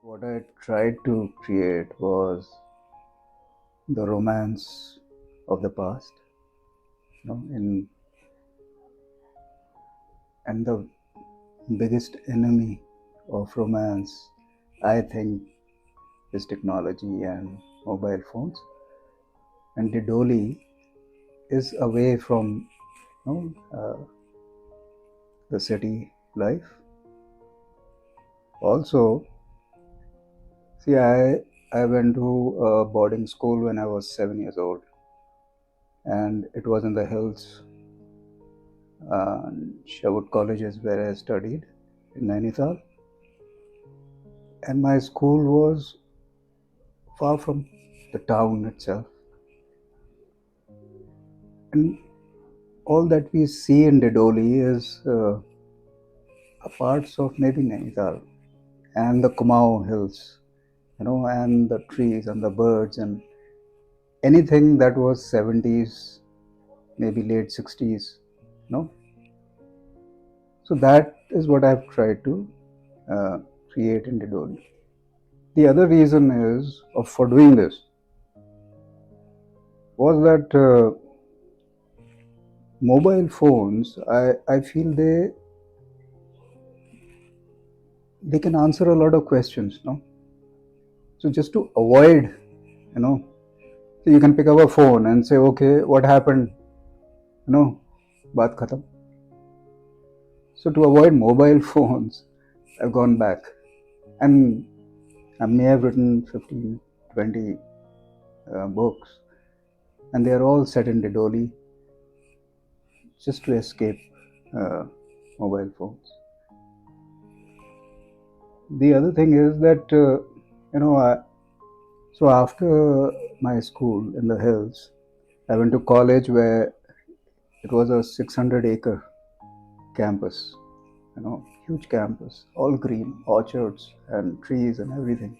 What I tried to create was the romance of the past, in and the biggest enemy of romance, I think, is technology and mobile phones. And Didoli is away from the city life. Also, see, I went to a boarding school when I was 7 years old, and it was in the hills. Sherwood College is where I studied in Nainital, and my school was far from the town itself. And all that we see in Didoli is a parts of maybe Nainital and the Kumaon Hills, and the trees and the birds and anything that was 70s, maybe late 60s, you know. So that is what I've tried to uh, create in Didoli. The other reason is for doing this was that mobile phones, I feel they can answer a lot of questions, no? So just to avoid, you know, so you can pick up a phone and say, okay, what happened? Baat khatam. So to avoid mobile phones, I've gone back and I may have written 15, 20 books, and they are all set in Didoli just to escape uh, mobile phones. The other thing is that, you know, I, so after my school in the hills, I went to college where it was a 600-acre campus, huge campus, all green, orchards and trees and everything.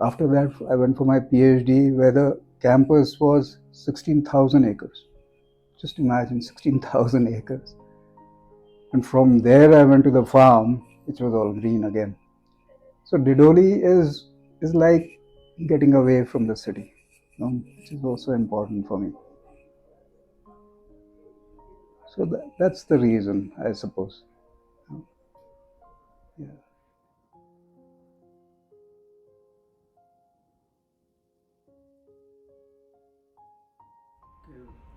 After that, I went for my PhD where the campus was 16,000 acres. Just imagine 16,000 acres. And from there, I went to the farm, which was all green again. So Didoli is like getting away from the city, which is also important for me. So that's the reason, I suppose. Yeah.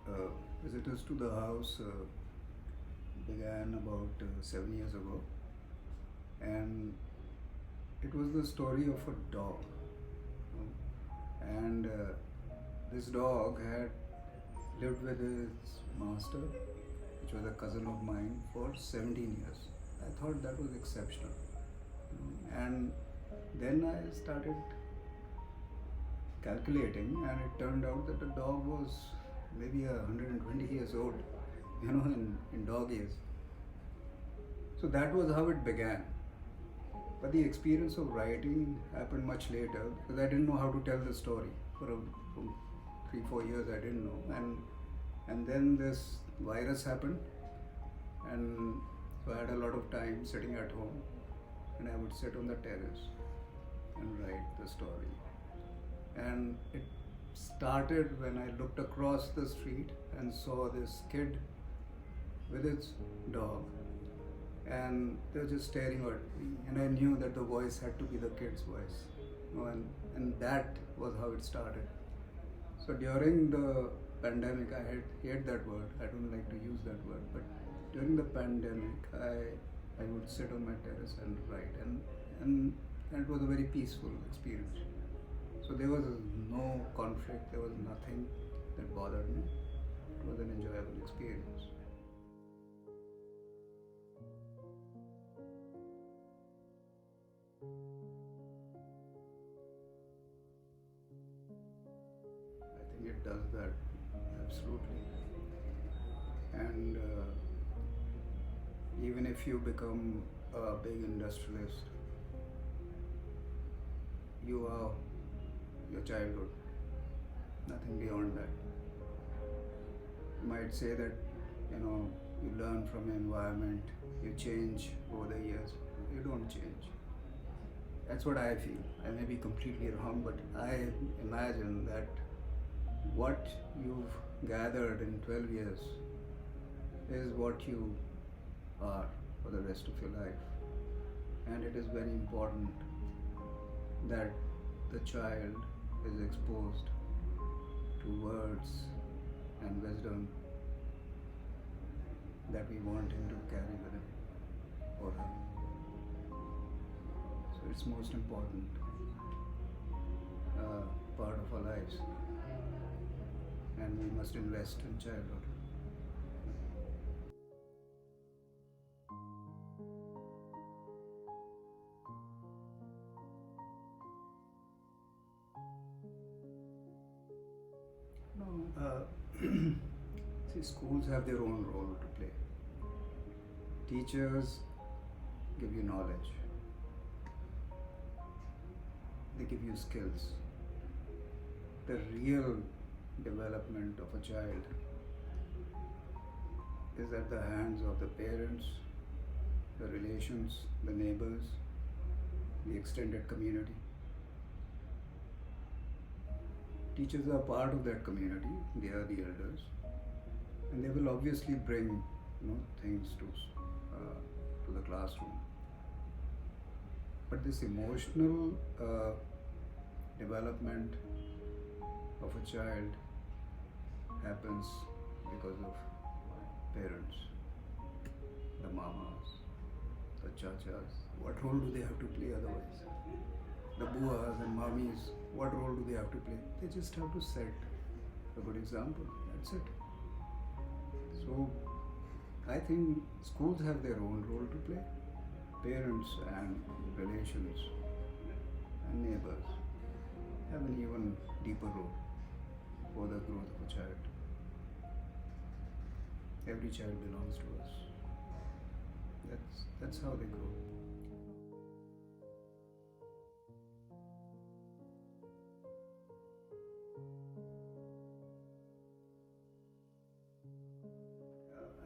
Okay. Visitors to the house began about 7 years ago, and it was the story of a dog. And this dog had lived with his master, which was a cousin of mine, for 17 years. I thought that was exceptional. And then I started calculating, and it turned out that the dog was maybe 120 years old, in dog years. So that was how it began. But the experience of writing happened much later because I didn't know how to tell the story for 3 4 years. I didn't know, and then this virus happened, and so I had a lot of time sitting at home, and I would sit on the terrace and write the story. And it started when I looked across the street and saw this kid with its dog, and they were just staring at me, and I knew that the voice had to be the kid's voice, and that was how it started. So during the pandemic, I had hate that word. I don't like to use that word, but during the pandemic, I would sit on my terrace and write, and it was a very peaceful experience. So there was no conflict. There was nothing that bothered me. It was an enjoyable experience. I think it does that absolutely. And even if you become a big industrialist, you are your childhood, nothing beyond that. You might say that you learn from your environment, you change over the years. You don't change. That's what I feel. I may be completely wrong, but I imagine that what you've gathered in 12 years is what you are for the rest of your life. And it is very important that the child is exposed to words and wisdom that we want him to carry with him or her. So it's most important part of our lives, and we must invest in childhood. No, see, schools have their own role to play. Teachers give you knowledge, they give you skills. The real development of a child is at the hands of the parents, the relations, the neighbors, the extended community. Teachers are part of that community, they are the elders, and they will obviously bring things to the classroom. But this emotional development of a child happens because of parents, the mamas, the chachas. What role do they have to play otherwise? The buas and mammies, what role do they have to play? They just have to set a good example. That's it. So I think schools have their own role to play. Parents and relations and neighbors have an even deeper role for the growth of a child. Every child belongs to us. That's how they grow.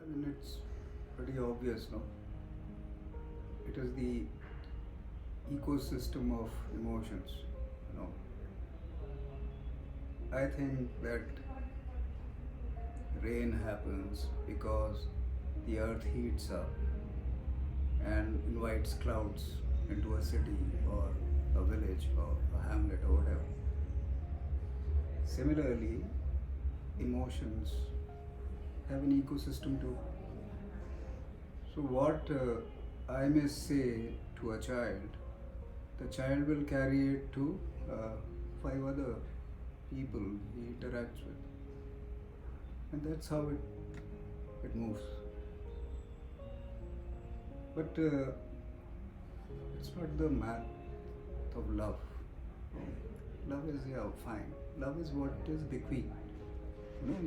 I mean, it's pretty obvious, no? It is the ecosystem of emotions, I think that rain happens because the earth heats up and invites clouds into a city or a village or a hamlet or whatever. Similarly, emotions have an ecosystem too. So what I may say to a child, the child will carry it to 5 other people he interacts with, and that's how it moves. But it's not the math of love. Love is fine. Love is what is bequeathed.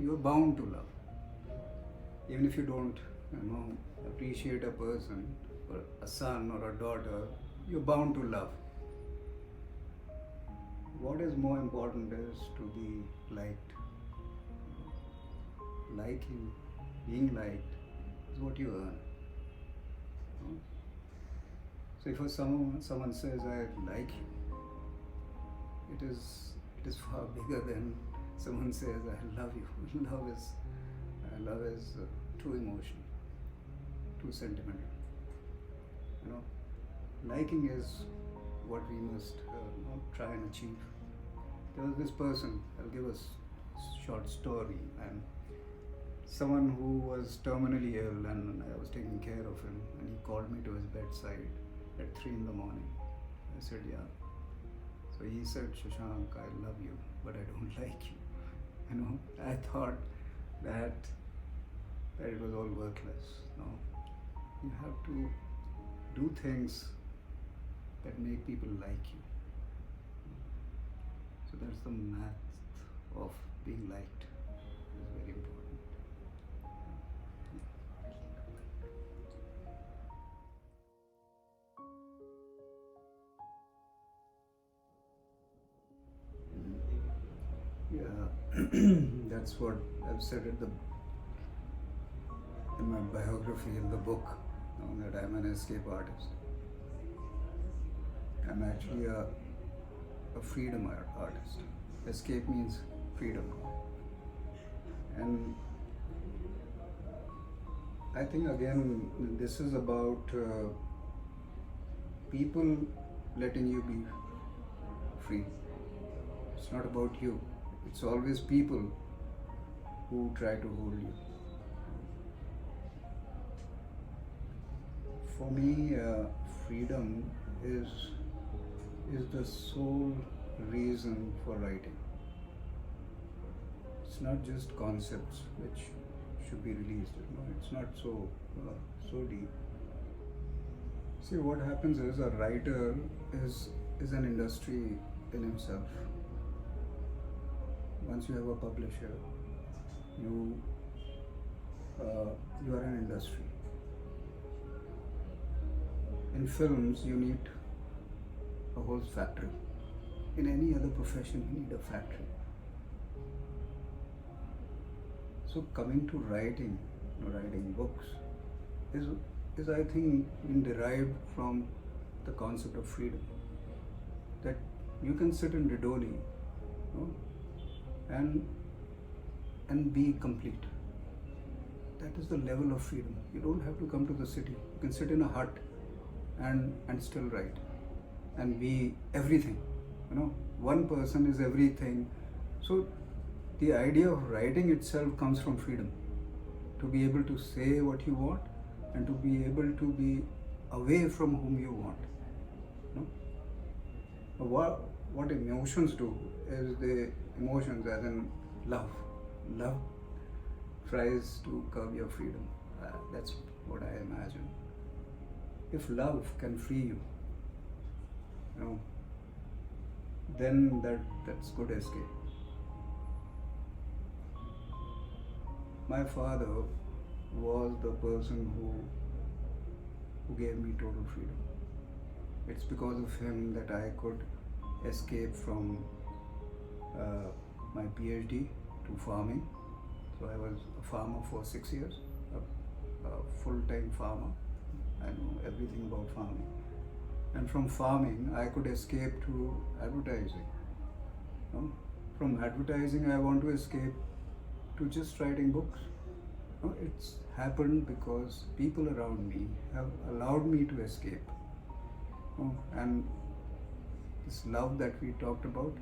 You're bound to love, even if you don't appreciate a person or a son or a daughter. You're bound to love. What is more important is to be liked. Liking, being liked is what you earn. So if someone says I like you, it is far bigger than someone says I love you. Love is too emotional, too sentimental. Liking is what we must try and achieve. There was this person, I'll give a short story, and someone who was terminally ill, and I was taking care of him, and he called me to his bedside at 3 in the morning. I said, yeah. So he said, Shashank, I love you, but I don't like you. I thought that it was all worthless. No, you have to do things that make people like you. So that's the math of being liked. It's very important. Yeah, that's what I've said in my biography in the book, that I'm an escape artist. I'm actually a freedom artist. Escape means freedom. And I think again, this is about people letting you be free. It's not about you. It's always people who try to hold you. For me, freedom is the sole reason for writing. It's not just concepts which should be released. No, it's not so deep. See, what happens is a writer is an industry in himself. Once you have a publisher, you you are an industry. In films, you need a whole factory. In any other profession, you need a factory. So coming to writing, writing books, is I think been derived from the concept of freedom. That you can sit in Ridoli, and be complete. That is the level of freedom. You don't have to come to the city. You can sit in a hut and still write and be everything. One person is everything. So the idea of writing itself comes from freedom. To be able to say what you want and to be able to be away from whom you want. What emotions do is the emotions as in love. Love tries to curb your freedom. That's what I imagine. If love can free you, then that's good escape. My father was the person who gave me total freedom. It's because of him that I could escape from my PhD to farming. So I was a farmer for 6 years, a full-time farmer. I know everything about farming. And from farming, I could escape to advertising. From advertising, I want to escape to just writing books. It's happened because people around me have allowed me to escape. And this love that we talked about,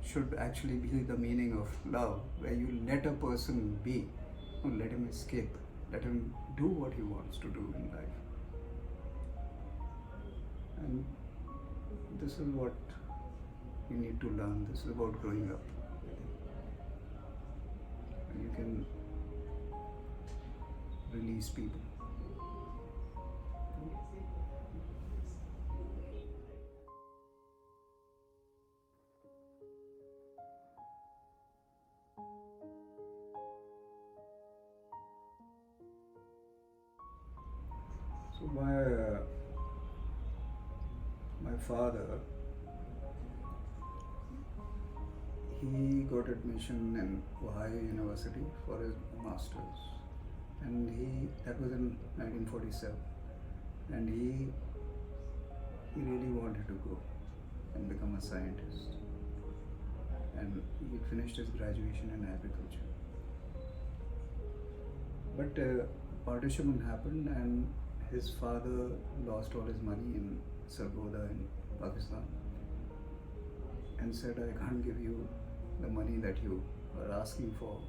should actually be the meaning of love, where you let a person be, let him escape, let him do what he wants to do in life. And this is what you need to learn. This is about growing up. And you can release people. So my father, he got admission in Ohio University for his master's, and that was in 1947, and he really wanted to go and become a scientist, and he finished his graduation in agriculture. But partition happened, and his father lost all his money in Sargodha in Pakistan and said, I can't give you the money that you are asking for,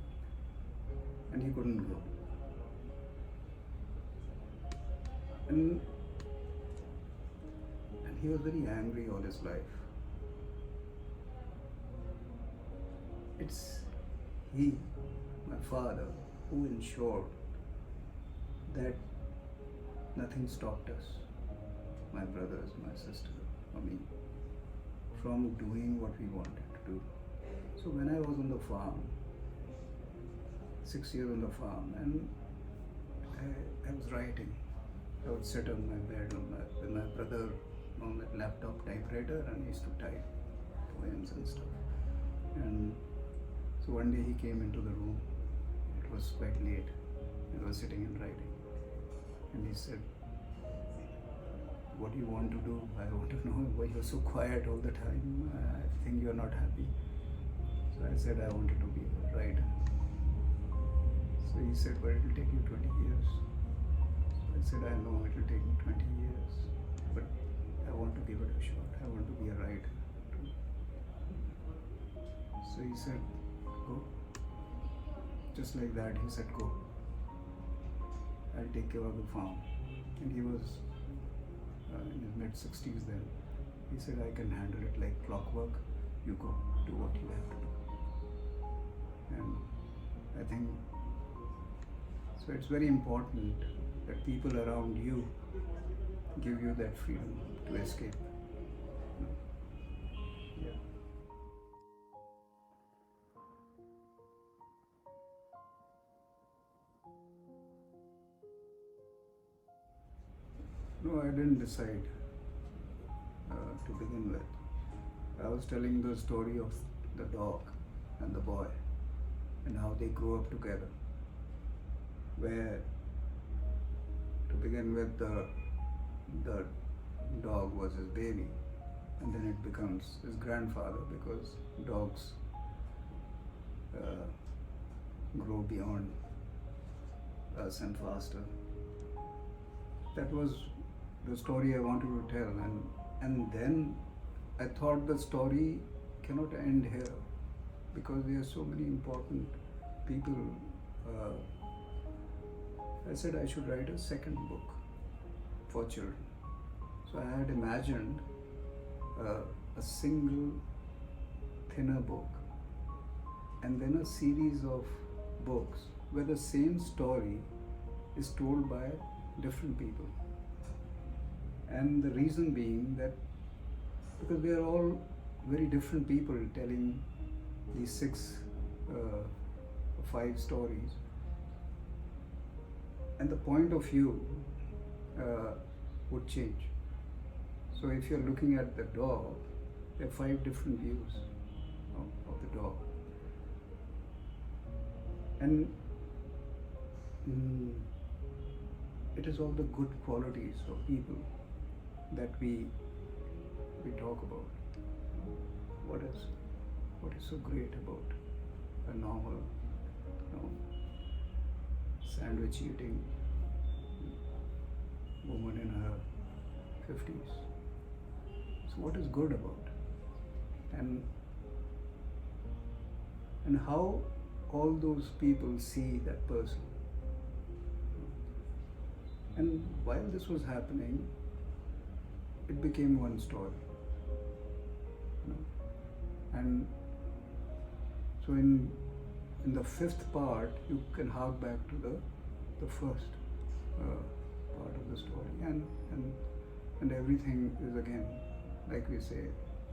and he couldn't go. And he was very angry all his life. It's he, my father, who ensured that nothing stopped us, my brothers, my sister, or me, from doing what we wanted to do. So when I was on the farm, 6 years on the farm, and I was writing, I would sit on my bed with my brother on that laptop typewriter, and he used to type poems and stuff. And so one day he came into the room. It was quite late. I was sitting and writing. And he said, what do you want to do? I want to know why you're so quiet all the time. I think you're not happy. So I said I wanted to be a writer. So he said, but it will take you 20 years. So I said, I know it will take me 20 years, but I want to give it a shot. I want to be a writer. So he said, go. Just like that, he said, go. I'll take care of the farm. And he was in his mid-60s then. He said, I can handle it like clockwork. You go, do what you have to do. And I think, so it's very important that people around you give you that freedom to escape. Yeah. No, I didn't decide to begin with. I was telling the story of the dog and the boy and how they grew up together. Where, to begin with, the dog was his baby, and then it becomes his grandfather because dogs grow beyond us and faster. That was the story I wanted to tell, and then I thought the story cannot end here because there are so many important people. I said I should write a second book for children. So I had imagined a single thinner book and then a series of books where the same story is told by different people. And the reason being that because we are all very different people telling these 6 or 5 stories, and the point of view would change. So if you're looking at the dog, there are 5 different views of the dog. And it is all the good qualities of people that we talk about. What is so great about a normal, sandwich eating woman in her 50s? So what is good about it? And how all those people see that person. And while this was happening, it became one story. And so in the 5th part, you can hark back to the first part of the story, and everything is again, like we say,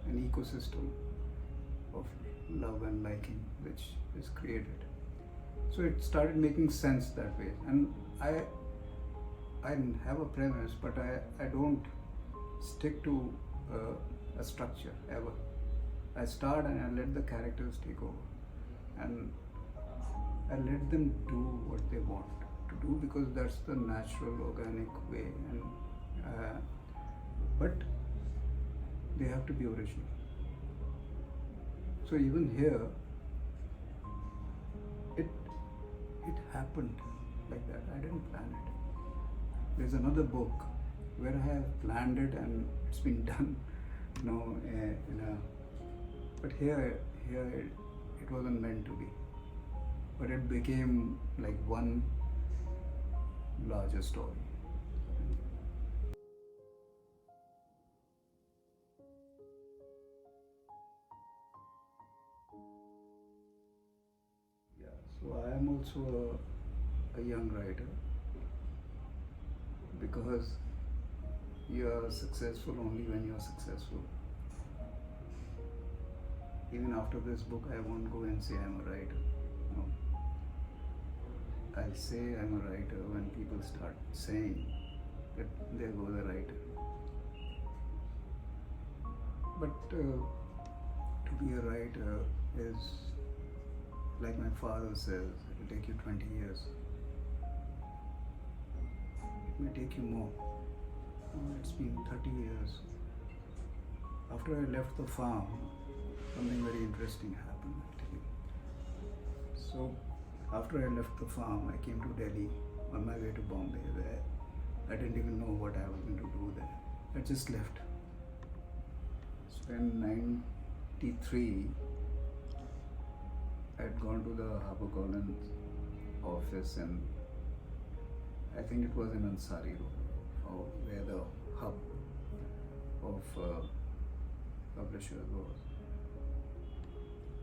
an ecosystem of love and liking which is created. So it started making sense that way, and I have a premise, but I don't stick to a structure ever. I start and I let the characters take over, and I let them do what they want to do because that's the natural, organic way. And but they have to be original. So even here, it happened like that. I didn't plan it. There's another book where I have planned it and it's been done, but here it wasn't meant to be. But it became like one larger story. Yeah, so I am also a young writer because you are successful only when you are successful. Even after this book, I won't go and say I'm a writer. No. I'll say I'm a writer when people start saying that there goes a writer. But to be a writer is, like my father says, it will take you 20 years. It may take you more. It's been 30 years. After I left the farm, something very interesting happened actually. So, after I left the farm, I came to Delhi on my way to Bombay, where I didn't even know what I was going to do there. I just left. So in '93, I had gone to the HarperCollins office, and I think it was in Ansari Road, where the hub of publishers was.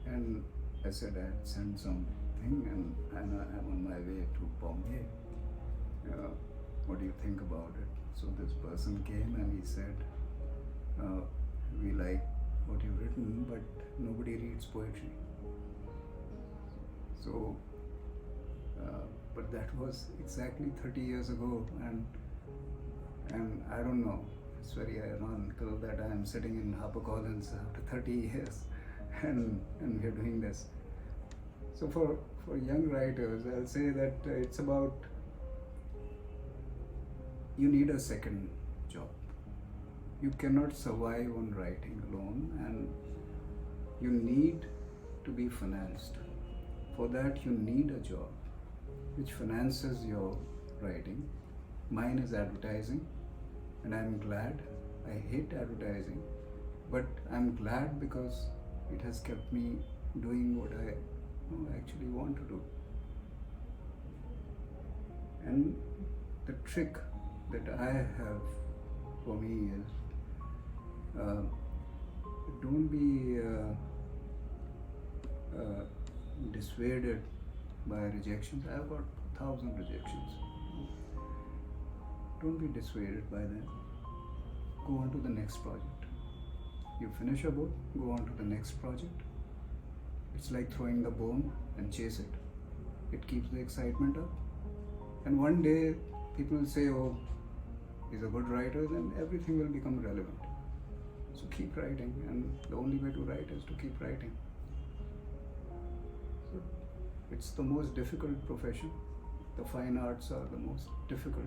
And I said I had sent something, and I'm on my way to Bombay. What do you think about it? So this person came and he said, we like what you've written, but nobody reads poetry. So, but that was exactly 30 years ago, and I don't know, it's very ironical that I am sitting in HarperCollins after 30 years and we're doing this. So for young writers, I'll say that it's about, you need a second job. You cannot survive on writing alone, and you need to be financed. For that, you need a job which finances your writing. Mine is advertising, and I'm glad. I hate advertising, but I'm glad because it has kept me doing what I actually want to do. And the trick that I have for me is, don't be dissuaded by rejections. I've got 1,000 rejections. Don't be dissuaded by them. Go on to the next project. You finish a book, go on to the next project. It's like throwing the bone and chase it. It keeps the excitement up. And one day people will say, oh, he's a good writer, then everything will become relevant. So keep writing, and the only way to write is to keep writing. So it's the most difficult profession. The fine arts are the most difficult.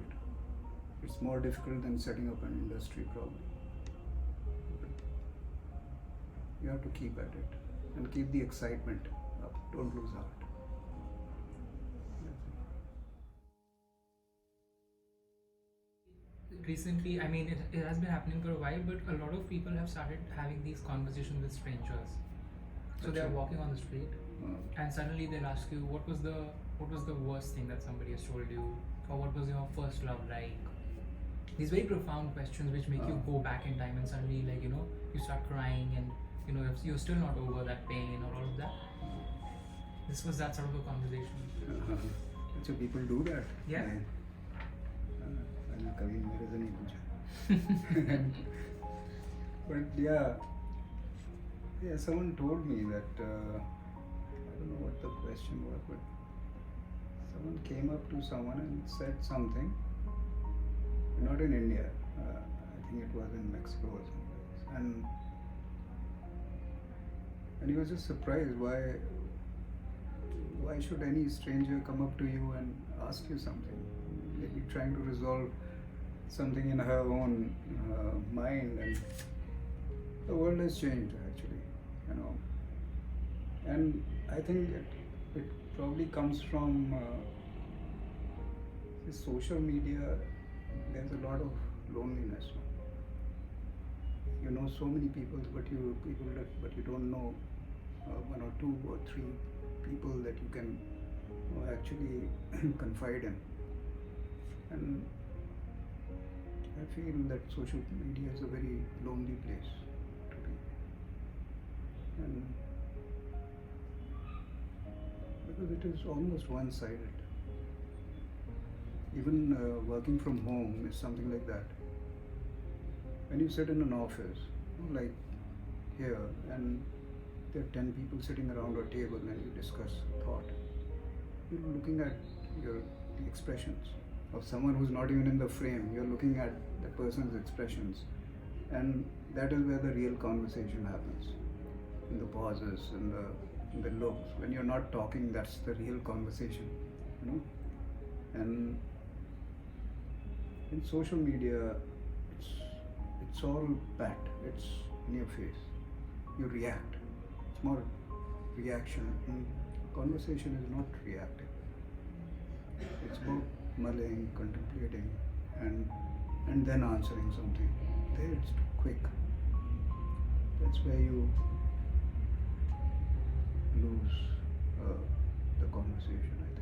It's more difficult than setting up an industry probably. But you have to keep at it and keep the excitement up. Don't lose heart. Recently, I mean, it has been happening for a while, but a lot of people have started having these conversations with strangers. So they are walking on the street, and suddenly they'll ask you, what was the worst thing that somebody has told you, or what was your first love like? These very profound questions which make you go back in time, and suddenly, like, you start crying, and you're still not over that pain or all of that. This was that sort of a conversation. So people do that. Yeah. कभी मेरे से नहीं पूछा. But yeah, someone told me that I don't know what the question was, but someone came up to someone and said something. Not in India. I think it was in Mexico or something. And he was just surprised. Why should any stranger come up to you and ask you something? Maybe trying to resolve something in her own mind, and the world has changed actually, and I think it probably comes from social media. There's a lot of loneliness. You know so many people, but you don't know one or two or three people that you can actually confide in. And I feel that social media is a very lonely place to be. And because it is almost one-sided. Even working from home is something like that. When you sit in an office, like here, and there are 10 people sitting around a table and you discuss thought, you're looking at the expressions of someone who's not even in the frame. You're looking at the person's expressions, and that is where the real conversation happens. In the pauses, in the looks. When you're not talking, that's the real conversation, And in social media, it's it's all pat. It's in your face. You react. It's more reaction. Conversation is not reactive. It's about mulling, contemplating, and then answering something. There it's quick. That's where you lose the conversation, I think.